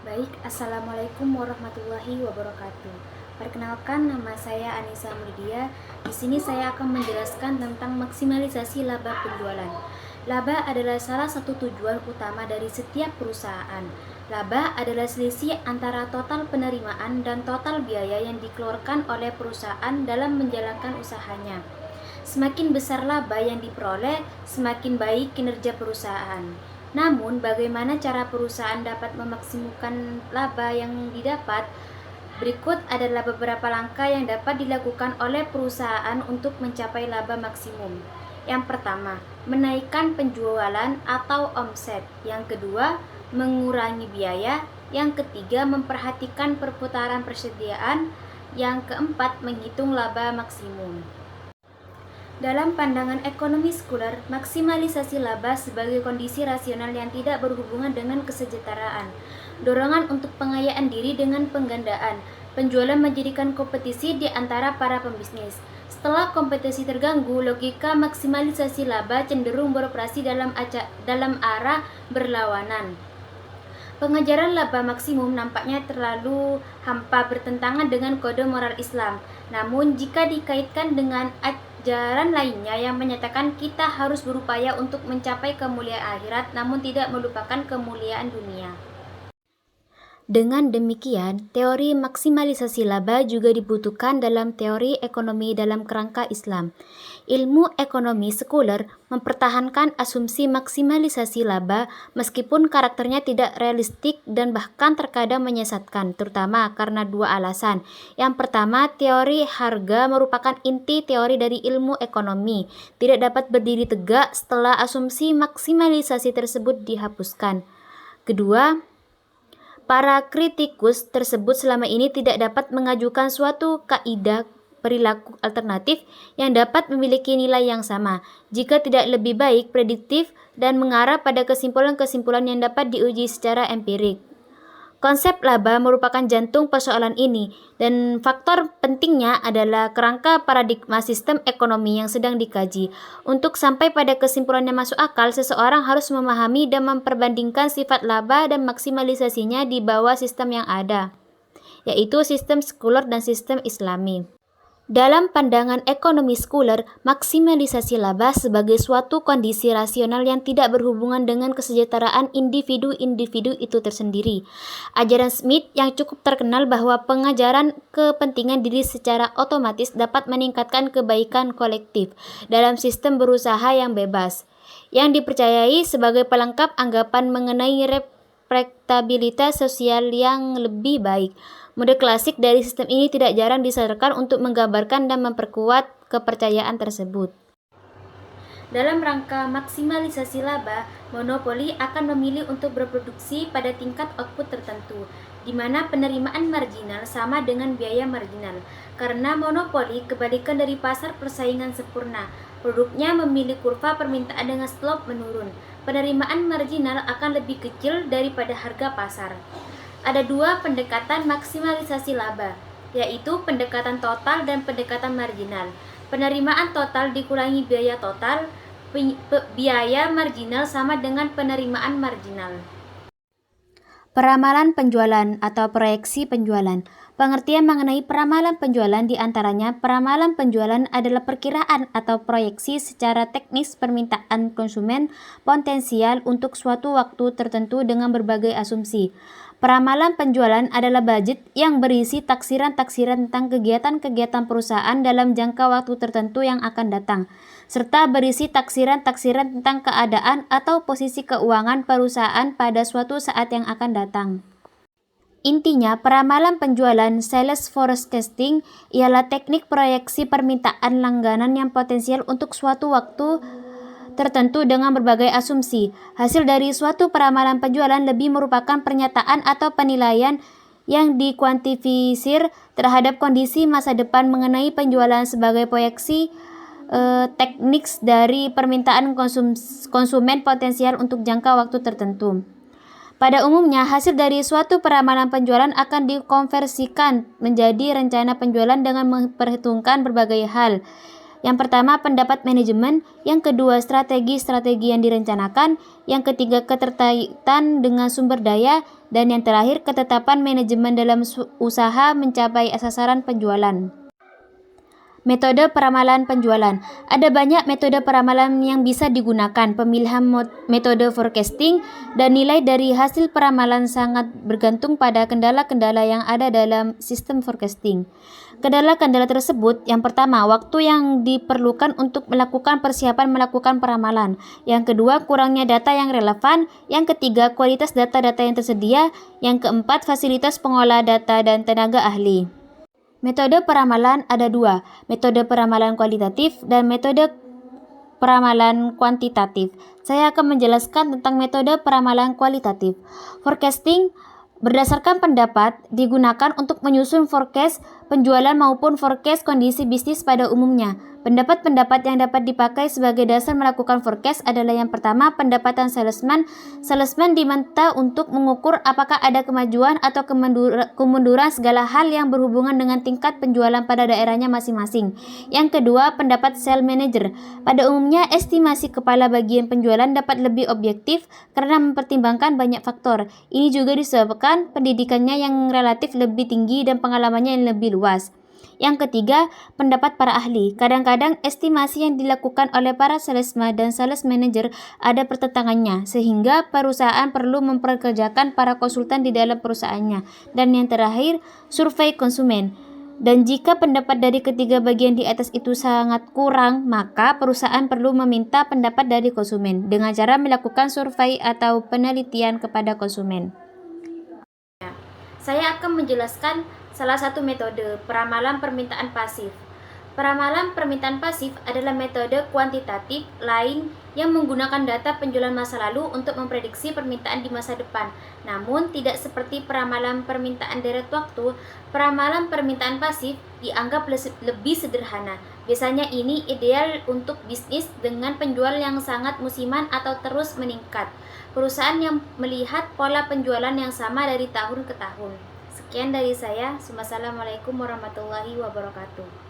Baik, Assalamualaikum warahmatullahi wabarakatuh. Perkenalkan, nama saya Anissa Murdia. Di sini saya akan menjelaskan tentang maksimalisasi laba penjualan. Laba adalah salah satu tujuan utama dari setiap perusahaan. Laba adalah selisih antara total penerimaan dan total biaya yang dikeluarkan oleh perusahaan dalam menjalankan usahanya. Semakin besar laba yang diperoleh, semakin baik kinerja perusahaan. Namun, bagaimana cara perusahaan dapat memaksimalkan laba yang didapat? Berikut adalah beberapa langkah yang dapat dilakukan oleh perusahaan untuk mencapai laba maksimum. Yang pertama, menaikkan penjualan atau omset. Yang kedua, mengurangi biaya. Yang ketiga, memperhatikan perputaran persediaan. Yang keempat, menghitung laba maksimum. Dalam pandangan ekonomi sekuler, maksimalisasi laba sebagai kondisi rasional yang tidak berhubungan dengan kesejahteraan. Dorongan untuk pengayaan diri dengan penggandaan. Penjualan menjadikan kompetisi di antara para pembisnis. Setelah kompetisi terganggu, logika maksimalisasi laba cenderung beroperasi dalam arah berlawanan. Pengejaran laba maksimum nampaknya terlalu hampa, bertentangan dengan kode moral Islam. Namun, jika dikaitkan dengan ajaran lainnya yang menyatakan kita harus berupaya untuk mencapai kemuliaan akhirat, namun tidak melupakan kemuliaan dunia. Dengan demikian, teori maksimalisasi laba juga dibutuhkan dalam teori ekonomi dalam kerangka Islam. Ilmu ekonomi sekuler mempertahankan asumsi maksimalisasi laba meskipun karakternya tidak realistik dan bahkan terkadang menyesatkan, terutama karena dua alasan. Yang pertama, teori harga merupakan inti teori dari ilmu ekonomi, tidak dapat berdiri tegak setelah asumsi maksimalisasi tersebut dihapuskan. Kedua, para kritikus tersebut selama ini tidak dapat mengajukan suatu kaidah perilaku alternatif yang dapat memiliki nilai yang sama, jika tidak lebih baik prediktif dan mengarah pada kesimpulan-kesimpulan yang dapat diuji secara empirik. Konsep laba merupakan jantung persoalan ini, dan faktor pentingnya adalah kerangka paradigma sistem ekonomi yang sedang dikaji. Untuk sampai pada kesimpulan yang masuk akal, seseorang harus memahami dan memperbandingkan sifat laba dan maksimalisasinya di bawah sistem yang ada, yaitu sistem sekuler dan sistem Islami. Dalam pandangan ekonomi sekuler, maksimalisasi laba sebagai suatu kondisi rasional yang tidak berhubungan dengan kesejahteraan individu-individu itu tersendiri. Ajaran Smith yang cukup terkenal bahwa pengajaran kepentingan diri secara otomatis dapat meningkatkan kebaikan kolektif dalam sistem berusaha yang bebas, yang dipercayai sebagai pelengkap anggapan mengenai respektabilitas sosial yang lebih baik. Model klasik dari sistem ini tidak jarang disadarkan untuk menggambarkan dan memperkuat kepercayaan tersebut. Dalam rangka maksimalisasi laba, monopoli akan memilih untuk berproduksi pada tingkat output tertentu, di mana penerimaan marginal sama dengan biaya marginal. Karena monopoli kebalikan dari pasar persaingan sempurna, produknya memiliki kurva permintaan dengan slope menurun. Penerimaan marginal akan lebih kecil daripada harga pasar. Ada dua pendekatan maksimalisasi laba, yaitu pendekatan total dan pendekatan marginal. Penerimaan total dikurangi biaya total, biaya marginal sama dengan penerimaan marginal. Peramalan penjualan atau proyeksi penjualan. Pengertian mengenai peramalan penjualan diantaranya, peramalan penjualan adalah perkiraan atau proyeksi secara teknis permintaan konsumen potensial untuk suatu waktu tertentu dengan berbagai asumsi. Peramalan penjualan adalah budget yang berisi taksiran-taksiran tentang kegiatan-kegiatan perusahaan dalam jangka waktu tertentu yang akan datang, serta berisi taksiran-taksiran tentang keadaan atau posisi keuangan perusahaan pada suatu saat yang akan datang. Intinya, peramalan penjualan sales forecasting ialah teknik proyeksi permintaan langganan yang potensial untuk suatu waktu tertentu dengan berbagai asumsi. Hasil dari suatu peramalan penjualan lebih merupakan pernyataan atau penilaian yang dikuantifisir terhadap kondisi masa depan mengenai penjualan sebagai proyeksi teknik dari permintaan konsumen potensial untuk jangka waktu tertentu. Pada umumnya, hasil dari suatu peramalan penjualan akan dikonversikan menjadi rencana penjualan dengan memperhitungkan berbagai hal, Yang pertama, pendapat manajemen. Yang kedua, strategi-strategi yang direncanakan. Yang ketiga, keterkaitan dengan sumber daya. Dan yang terakhir, ketetapan manajemen dalam usaha mencapai sasaran penjualan. Metode peramalan penjualan. Ada banyak metode peramalan yang bisa digunakan. Pemilihan metode forecasting dan nilai dari hasil peramalan sangat bergantung pada kendala-kendala yang ada dalam sistem forecasting. Kendala-kendala tersebut, yang pertama, waktu yang diperlukan untuk melakukan persiapan melakukan peramalan. Yang kedua, kurangnya data yang relevan. Yang ketiga, kualitas data-data yang tersedia. Yang keempat, fasilitas pengolah data dan tenaga ahli. Metode peramalan ada dua, metode peramalan kualitatif dan metode peramalan kuantitatif. Saya akan menjelaskan tentang metode peramalan kualitatif. Forecasting berdasarkan pendapat digunakan untuk menyusun forecast penjualan maupun forecast kondisi bisnis pada umumnya. Pendapat-pendapat yang dapat dipakai sebagai dasar melakukan forecast adalah yang pertama, pendapatan salesman. Salesman diminta untuk mengukur apakah ada kemajuan atau kemunduran segala hal yang berhubungan dengan tingkat penjualan pada daerahnya masing-masing. Yang kedua, pendapat sales manager. Pada umumnya, estimasi kepala bagian penjualan dapat lebih objektif karena mempertimbangkan banyak faktor. Ini juga disebabkan pendidikannya yang relatif lebih tinggi dan pengalamannya yang lebih luas. Yang ketiga, pendapat para ahli. Kadang-kadang estimasi yang dilakukan oleh para salesman dan sales manager ada pertentangannya, sehingga perusahaan perlu memperkerjakan para konsultan di dalam perusahaannya. Dan yang terakhir, survei konsumen. Dan jika pendapat dari ketiga bagian di atas itu sangat kurang, maka perusahaan perlu meminta pendapat dari konsumen dengan cara melakukan survei atau penelitian kepada konsumen. Saya akan menjelaskan salah satu metode, peramalan permintaan pasif. Peramalan permintaan pasif adalah metode kuantitatif lain yang menggunakan data penjualan masa lalu untuk memprediksi permintaan di masa depan. Namun, tidak seperti peramalan permintaan deret waktu, peramalan permintaan pasif dianggap lebih sederhana. Biasanya ini ideal untuk bisnis dengan penjual yang sangat musiman atau terus meningkat. Perusahaan yang melihat pola penjualan yang sama dari tahun ke tahun. Sekian dari saya. Wassalamualaikum warahmatullahi wabarakatuh.